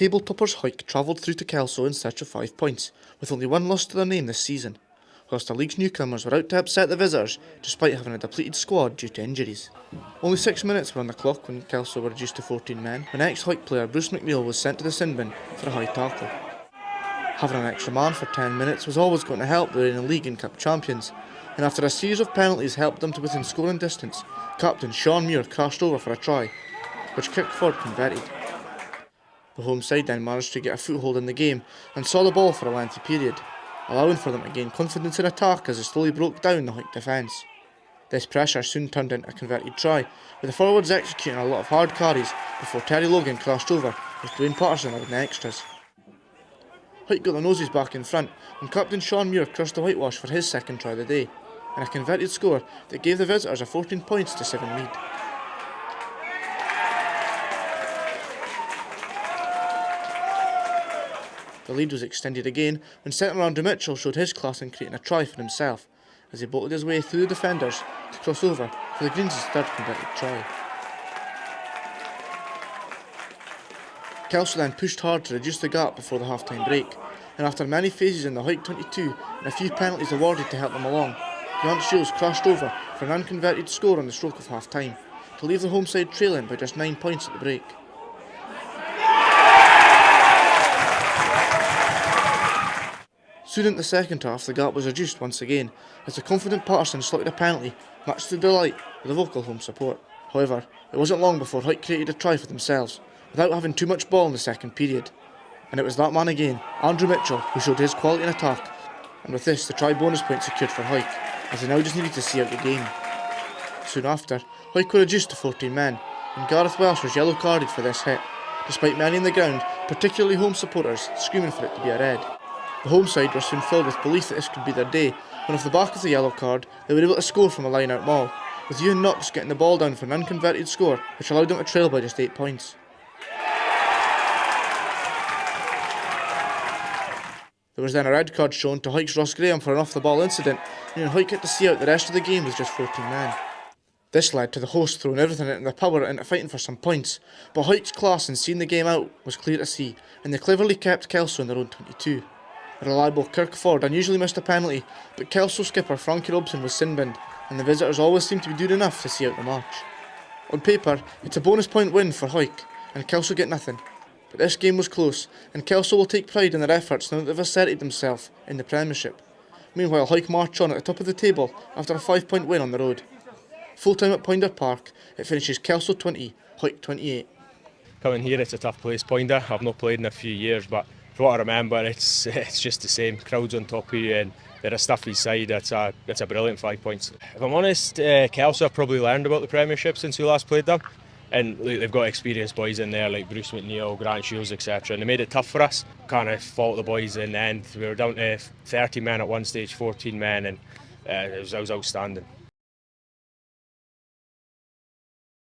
Table toppers HAWICK travelled through to KELSO in search of 5 points, with only one loss to their name this season, whilst the league's newcomers were out to upset the visitors despite having a depleted squad due to injuries. Only 6 minutes were on the clock when KELSO were reduced to 14 men, when ex-HAWICK player Bruce McNeil was sent to the sin bin for a high tackle. Having an extra man for 10 minutes was always going to help the reigning league and cup champions, and after a series of penalties helped them to within scoring distance, captain Sean Muir crashed over for a try, which Kirkford converted. The home side then managed to get a foothold in the game and saw the ball for a lengthy period, allowing for them to gain confidence in attack as they slowly broke down the HAWICK defence. This pressure soon turned into a converted try, with the forwards executing a lot of hard carries before Terry Logan crashed over with Dwayne Patterson out in the extras. HAWICK got the noses back in front when captain Sean Muir crushed the whitewash for his second try of the day, and a converted score that gave the visitors a 14 points to 7 lead. The lead was extended again when centre Andrew Mitchell showed his class in creating a try for himself as he bolted his way through the defenders to cross over for the Greens' third converted try. KELSO then pushed hard to reduce the gap before the half-time break, and after many phases in the HAWICK 22 and a few penalties awarded to help them along, Euan Welsh crashed over for an unconverted score on the stroke of half-time to leave the home side trailing by just 9 points at the break. Soon into the second half, the gap was reduced once again, as the confident Patterson slotted a penalty, much to the delight of the vocal home support. However, it wasn't long before HAWICK created a try for themselves, without having too much ball in the second period. And it was that man again, Andrew Mitchell, who showed his quality in attack, and with this, the try bonus point secured for HAWICK, as they now just needed to see out the game. Soon after, HAWICK were reduced to 14 men, and Gareth Welsh was yellow carded for this hit, despite many in the ground, particularly home supporters, screaming for it to be a red. The home side were soon filled with belief that this could be their day, when off the back of the yellow card, they were able to score from a line-out maul, with Euan Knox getting the ball down for an unconverted score, which allowed them to trail by just 8 points. There was then a red card shown to HAWICK's Ross Graham for an off-the-ball incident, meaning HAWICK had to see out the rest of the game with just 14 men. This led to the hosts throwing everything into the power into fighting for some points, but HAWICK's class in seeing the game out was clear to see, and they cleverly kept KELSO in their own 22. A reliable Kirkford unusually missed a penalty, but KELSO skipper Frankie Robson was sin-binned, and the visitors always seemed to be doing enough to see out the match. On paper, it's a bonus point win for HAWICK, and KELSO get nothing. But this game was close, and KELSO will take pride in their efforts now that they've asserted themselves in the Premiership. Meanwhile, HAWICK march on at the top of the table after a 5-point win on the road. Full time at Poynder Park, it finishes KELSO 20, HAWICK 28. Coming here, it's a tough place, Poynder. I've not played in a few years, but from what I remember, it's just the same. Crowds on top of you, and they're a stuffy side. It's a brilliant 5 points. If I'm honest, KELSO have probably learned about the Premiership since we last played them. And they've got experienced boys in there like Bruce McNeil, Grant Shields, etc. And they made it tough for us. Kind of fault the boys in the end. We were down to 30 men at one stage, 14 men, and it was outstanding.